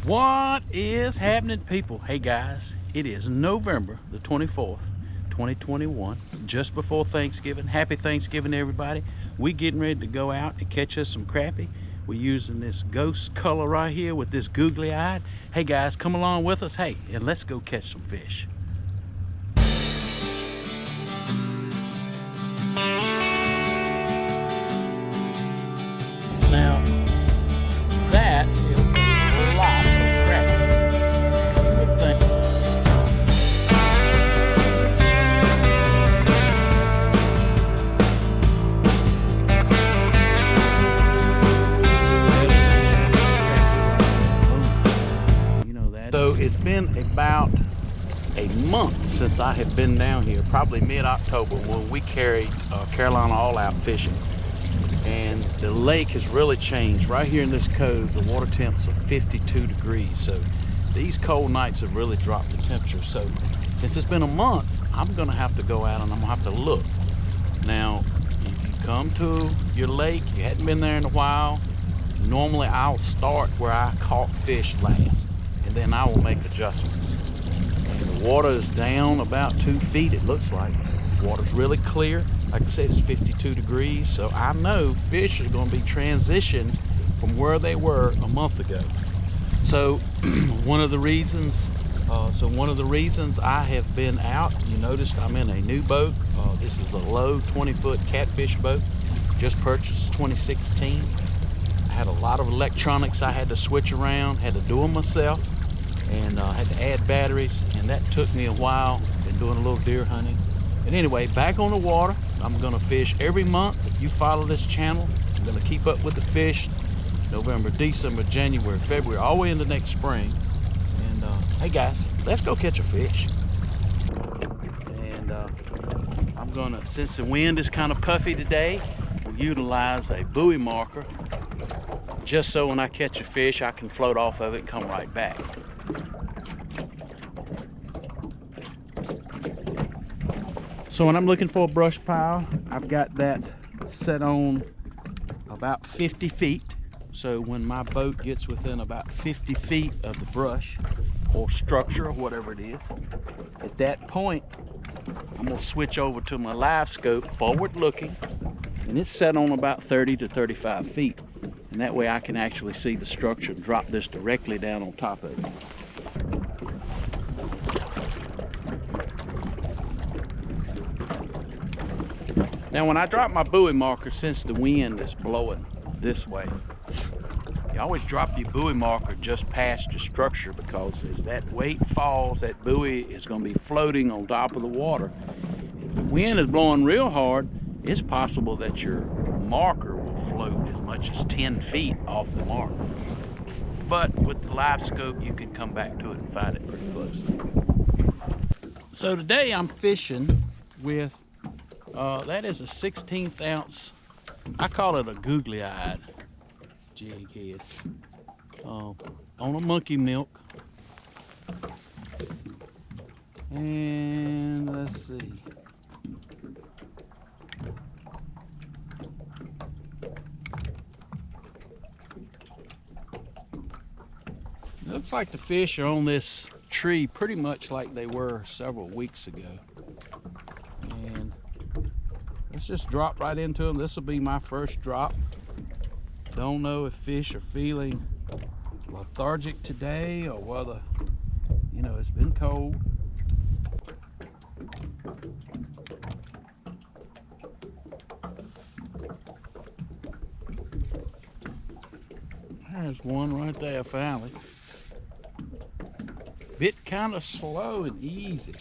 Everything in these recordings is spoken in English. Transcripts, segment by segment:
What is happening, people? Hey guys, it is November the 24th, 2021, just before Thanksgiving. Happy Thanksgiving, everybody. We getting ready to go out and catch us some crappie. We're using this ghost color right here with this googly eyed. Hey guys, come along with us. Hey, and let's go catch some fish. Now, that is a lot of crappie. You would think. You know that. So it's been about a month since I have been down here, probably mid-October, when we carried Carolina all-out fishing. And the lake has really changed. Right here in this cove, the water temps are 52 degrees. So these cold nights have really dropped the temperature. So since it's been a month, I'm gonna have to go out and I'm gonna have to look. Now, if you come to your lake, you hadn't been there in a while, normally I'll start where I caught fish last, and then I will make adjustments. And the water is down about 2 feet, it looks like. The water's really clear. Like I said, it's 52 degrees, so I know fish are going to be transitioned from where they were a month ago. So one of the reasons I have been out, you noticed I'm in a new boat. This is a low 20-foot catfish boat, just purchased 2016. I had a lot of electronics I had to switch around, had to do them myself, and had to add batteries, and that took me a while. Been doing a little deer hunting. But anyway, back on the water. I'm gonna fish every month. If you follow this channel, I'm gonna keep up with the fish November, December, January, February, all the way into next spring. And hey guys, let's go catch a fish. And I'm gonna, since the wind is kind of puffy today, we'll utilize a buoy marker just so when I catch a fish, I can float off of it and come right back. So when I'm looking for a brush pile, I've got that set on about 50 feet. So when my boat gets within about 50 feet of the brush or structure or whatever it is, at that point, I'm gonna switch over to my live scope, forward looking, and it's set on about 30 to 35 feet. And that way I can actually see the structure and drop this directly down on top of it. Now when I drop my buoy marker, since the wind is blowing this way, you always drop your buoy marker just past your structure, because as that weight falls, that buoy is going to be floating on top of the water. If the wind is blowing real hard, it's possible that your marker will float as much as 10 feet off the mark. But with the live scope, you can come back to it and find it pretty close. So today I'm fishing with that is a 16th ounce, I call it a googly eyed jig head, on a monkey milk. And let's see, looks like the fish are on this tree pretty much like they were several weeks ago. And let's just drop right into them. This will be my first drop. Don't know if fish are feeling lethargic today or whether, you know, it's been cold. There's one right there, finally. Bit kind of slow and easy.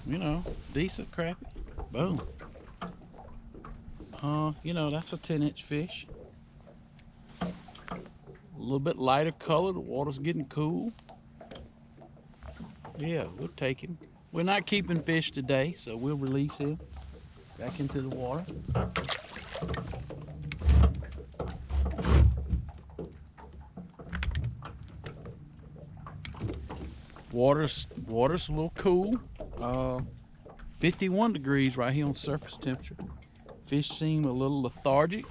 You know, decent crappie. Boom. You know, that's a 10-inch fish. A little bit lighter color. The water's getting cool. Yeah, we'll take him. We're not keeping fish today, so we'll release him back into the water. Water's a little cool. 51 degrees right here on surface temperature. Fish seem a little lethargic.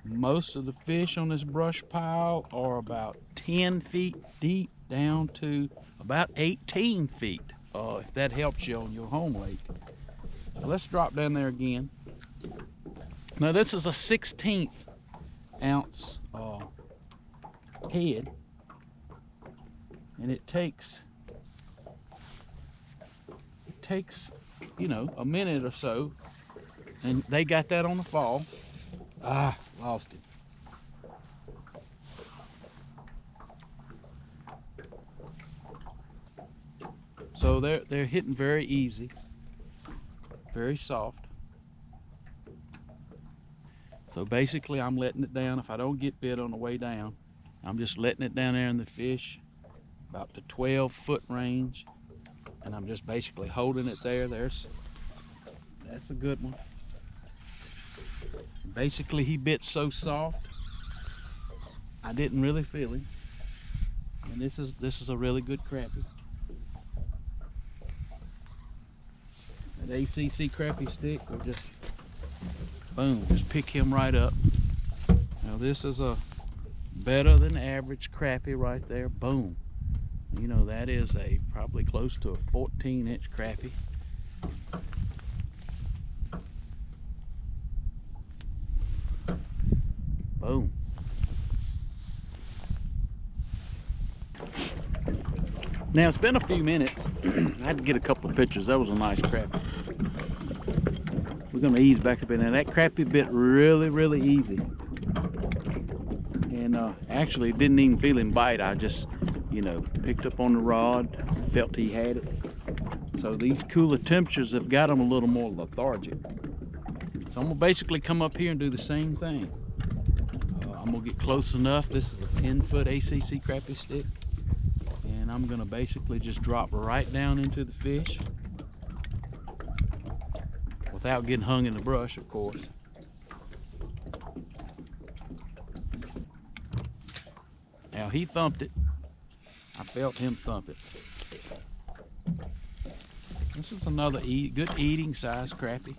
Most of the fish on this brush pile are about 10 feet deep down to about 18 feet. If that helps you on your home lake. Now let's drop down there again. Now this is a 1/16 ounce head, and it takes you know, a minute or so, and they got that on the fall. Lost it. So they're hitting very easy, very soft. So basically I'm letting it down. If I don't get bit on the way down, I'm just letting it down there in the fish, about the 12-foot range, and I'm just basically holding it there. That's a good one. Basically he bit so soft I didn't really feel him, and this is a really good crappie. That ACC crappie stick will just boom, just pick him right up. Now this is a better than average crappie right there. Boom. You know, that is probably close to a 14-inch crappie. Boom. Now it's been a few minutes. I had to get a couple of pictures. That was a nice crappie. We're gonna ease back up in there. That crappie bit really easy. And actually didn't even feel him bite. I just, you know, picked up on the rod, felt he had it. So these cooler temperatures have got him a little more lethargic. So I'm gonna basically come up here and do the same thing. I'm gonna get close enough. This is a 10-foot ACC crappie stick. And I'm gonna basically just drop right down into the fish without getting hung in the brush, of course. Now he thumped it. I felt him thump it. This is another good eating size crappie.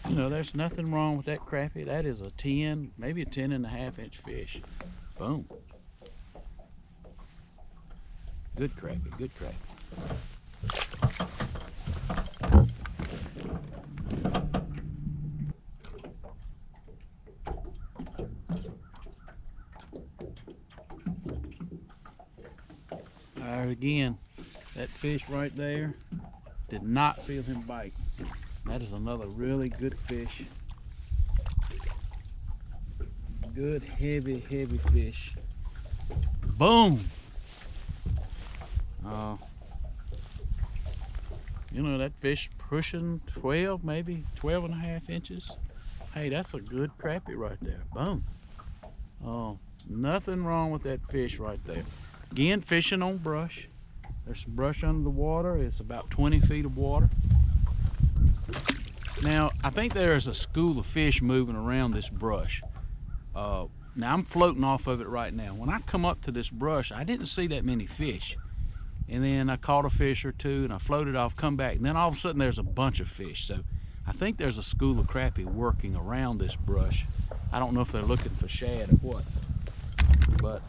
You know, there's nothing wrong with that crappie. That is a 10, maybe a 10.5-inch fish. Boom. Good crappie, good crappie. Again, that fish right there did not feel him bite. That is another really good fish. Good heavy fish. Boom. You know, that fish pushing 12, maybe 12.5 inches. Hey, that's a good crappie right there. Boom. Nothing wrong with that fish right there. Again, fishing on brush. There's some brush under the water. It's about 20 feet of water. Now, I think there is a school of fish moving around this brush. Now, I'm floating off of it right now. When I come up to this brush, I didn't see that many fish. And then I caught a fish or two, and I floated off, come back, and then all of a sudden there's a bunch of fish. So I think there's a school of crappie working around this brush. I don't know if they're looking for shad or what. But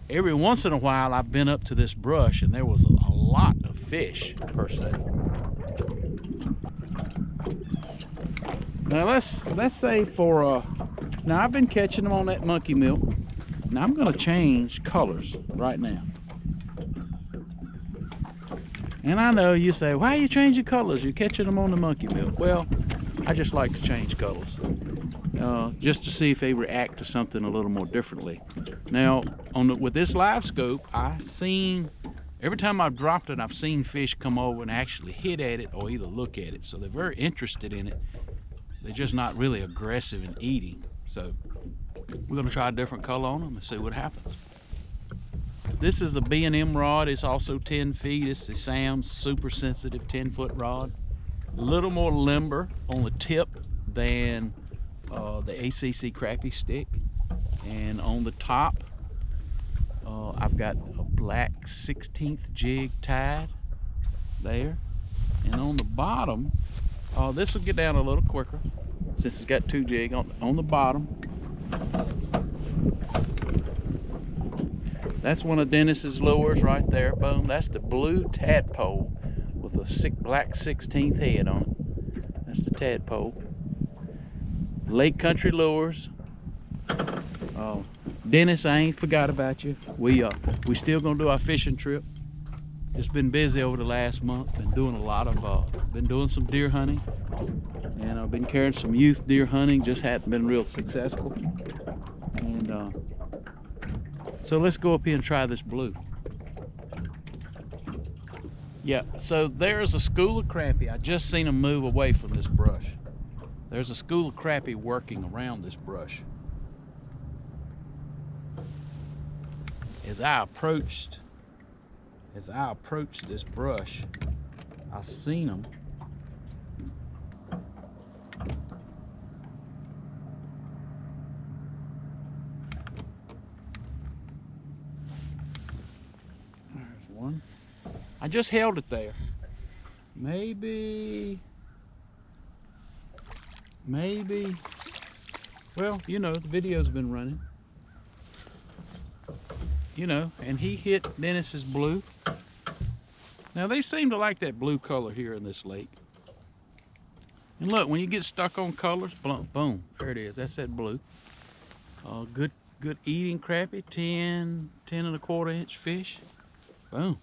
every once in a while I've been up to this brush and there was a lot of fish per se. Now let's say for now I've been catching them on that monkey milk. Now I'm going to change colors right now. And I know you say, why are you changing colors? You're catching them on the monkey milk. Well, I just like to change colors. Just to see if they react to something a little more differently. Now, with this live scope, every time I've dropped it, I've seen fish come over and actually hit at it or either look at it. So they're very interested in it. They're just not really aggressive in eating. So we're going to try a different color on them and see what happens. This is a B&M rod. It's also 10 feet. It's the Sam's super sensitive 10-foot rod. A little more limber on the tip than the ACC crappie stick, and on the top I've got a black 16th jig tied there, and on the bottom this will get down a little quicker since it's got 2 jig on the bottom. That's one of Dennis's lures right there. Boom, that's the blue tadpole with a black 16th head on it. That's the tadpole. Lake Country Lures. Dennis, I ain't forgot about you. We still gonna do our fishing trip. Just been busy over the last month. Been doing a lot of been doing some deer hunting, and I've been carrying some youth deer hunting. Just hadn't been real successful. And so let's go up here and try this blue. Yeah, so there's a school of crappie. I just seen them move away from this brush. There's a school of crappie working around this brush. As I approached this brush, I seen them. There's one. I just held it there. Maybe, well, you know, the video's been running. You know, and he hit Dennis's blue. Now they seem to like that blue color here in this lake. And look, when you get stuck on colors, boom, there it is. That's that blue. Good eating crappie, 10 1/4 inch fish. Boom.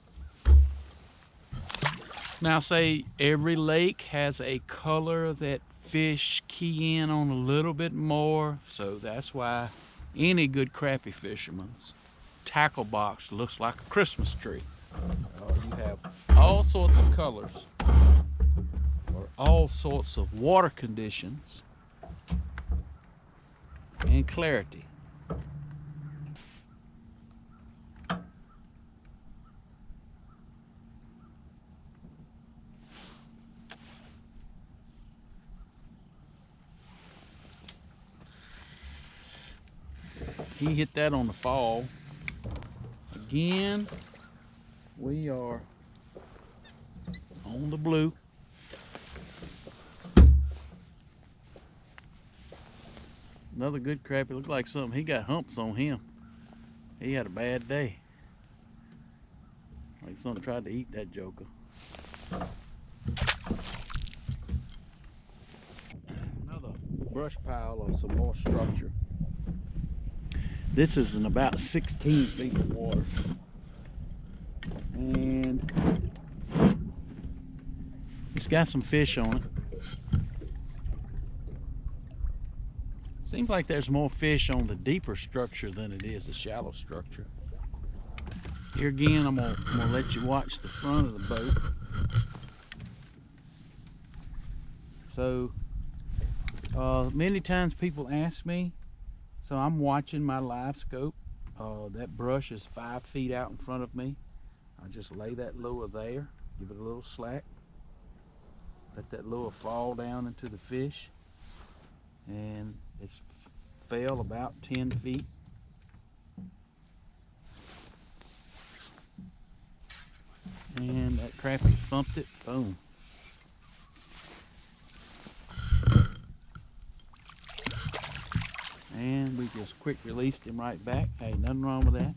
Now say every lake has a color that fish key in on a little bit more, so that's why any good crappie fisherman's tackle box looks like a Christmas tree. You have all sorts of colors or all sorts of water conditions and clarity. He hit that on the fall. Again, we are on the blue. Another good crappie. Looked like something. He got humps on him. He had a bad day. Like something tried to eat that joker. Another brush pile of some more structure. This is in about 16 feet of water. And it's got some fish on it. Seems like there's more fish on the deeper structure than it is the shallow structure. Here again, I'm gonna let you watch the front of the boat. So many times people ask me, so I'm watching my live scope. That brush is 5 feet out in front of me. I just lay that lure there, give it a little slack, let that lure fall down into the fish, and it's fell about 10 feet. And that crappie thumped it, boom. And we just quick released him right back. Hey, nothing wrong with that.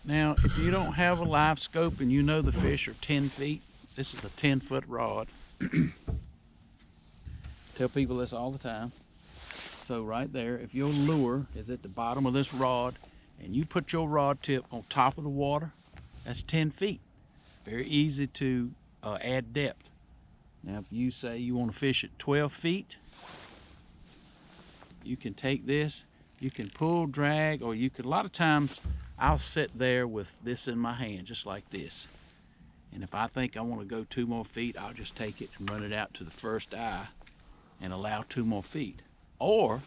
Now, if you don't have a live scope and you know the fish are 10 feet, this is a 10-foot rod. Tell people this all the time. So right there, if your lure is at the bottom of this rod and you put your rod tip on top of the water, that's 10 feet. Very easy to add depth. Now, if you say you want to fish at 12 feet, you can take this, you can pull, drag, or you could, a lot of times I'll sit there with this in my hand, just like this. And if I think I want to go 2 more feet, I'll just take it and run it out to the first eye and allow 2 more feet. Or,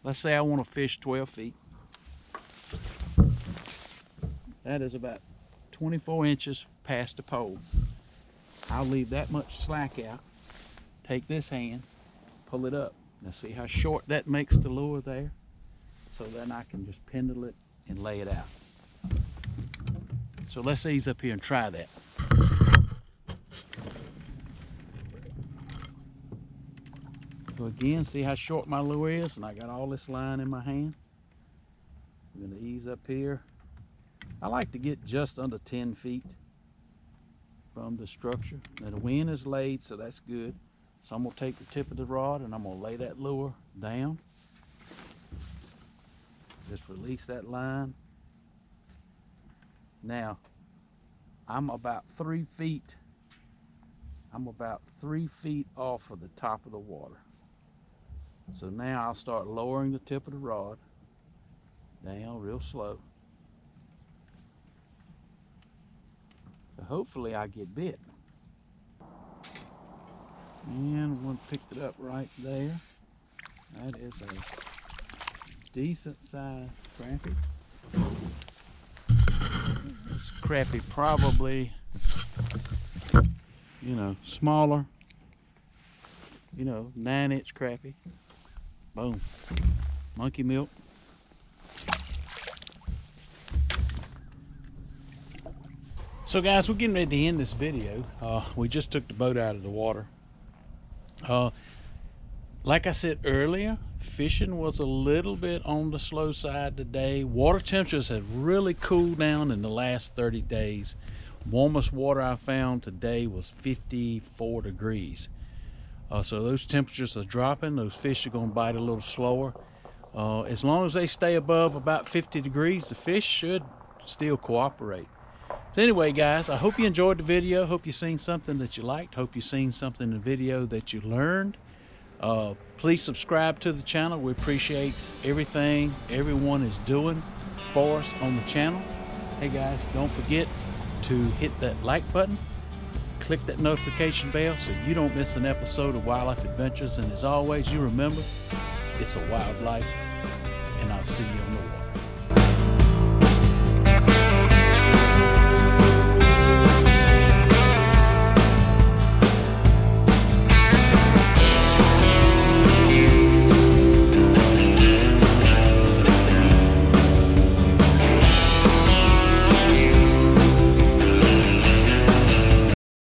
let's say I want to fish 12 feet. That is about 24 inches past the pole. I'll leave that much slack out take this hand, pull it up. Now see how short that makes the lure there? So then I can just pendle it and lay it out. So let's ease up here and try that. So again, see how short my lure is, and I got all this line in my hand. I'm gonna ease up here. I like to get just under 10 feet from the structure. Now the wind is laid, so that's good. So I'm gonna take the tip of the rod and I'm gonna lay that lure down. Just release that line. Now, I'm about 3 feet off of the top of the water. So now I'll start lowering the tip of the rod down real slow. So hopefully I get bit. And one picked it up right there. That is a decent sized crappie. This crappie probably, you know, smaller, you know, 9-inch crappie. Boom. Monkey milk. So guys, we're getting ready to end this video. We just took the boat out of the water. Like I said earlier, fishing was a little bit on the slow side today. Water temperatures have really cooled down in the last 30 days. Warmest water I found today was 54 degrees. So those temperatures are dropping. Those fish are going to bite a little slower. As long as they stay above about 50 degrees, the fish should still cooperate. So anyway, guys, I hope you enjoyed the video. Hope you've seen something that you liked. Hope you've seen something in the video that you learned. Please subscribe to the channel. We appreciate everything everyone is doing for us on the channel. Hey guys, don't forget to hit that like button, click that notification bell so you don't miss an episode of Wildlife Adventures. And as always, you remember, it's a wild life, and I'll see you on the